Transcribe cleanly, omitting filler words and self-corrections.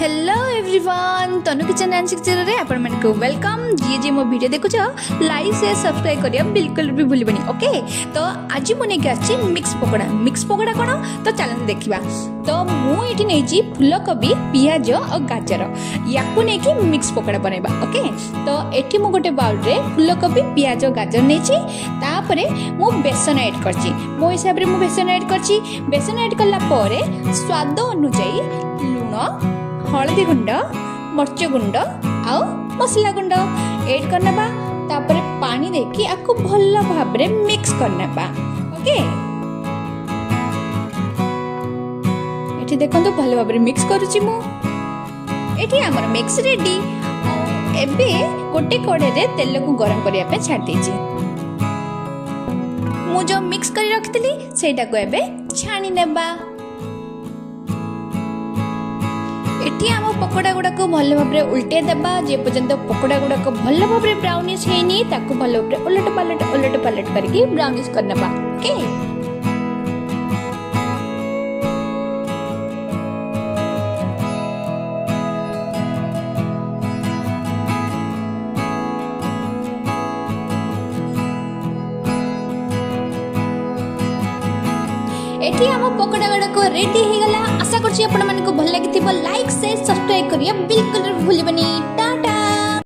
Hello everyone, Tanu kitchen and सिक्चर रे आपण मन को वेलकम। जी मो वीडियो देखुछ लाइक शेयर सब्सक्राइब करिया बिल्कुल भी भूलबनी। ओके, तो आज मु नेके आछि मिक्स पकोड़ा कोन तो चलन देखिबा। तो मु एठी नै छी फूलकोबी पियाज और गाजर याकू नै कि मिक्स पकोड़ा बनेबा। ओके, तो एठी मु गोटे बाउल रे फूलकोबी पियाज और गाजर नै छी, तापरे मु बेसन ऐड करछि। मो हिसाब रे मु बेसन ऐड करछि। बेसन ऐड करला परे स्वाद अनुसार लूण, हल्दी गुंड, मर्च गुंड आउ मसला गुंड ऐड करनेबा। तापर पानी देकी आपको भल भाव रे मिक्स करनेबा। ओके, एठी देखंतु भल भाव रे मिक्स करूची मु। एठी हमर मिक्स रेडी। एबे गोटे कड़े रे तेल को गरम करिया पे छाड़ देची। मु जो मिक्स करी रखितली सेटा को एबे छाणी नेबा। एटी आम पकोड़ा गुड़ाक भल भाव में उल्टे देबा। जे पर्यंत पकोड़ा गुड़ाक भल भाव में ब्राउनिश हैनी ताकू भल भाव में उलट पलट करके ब्राउनिश करनेबा। ओके, एठी हम पकोड़ा गुड़ाक रेडी हो गला। आशा करछि आपण मानको भल लागिथिबो। लाइक शेयर सब्सक्राइब करिया बिल्कुल भूलबनी। टाटा।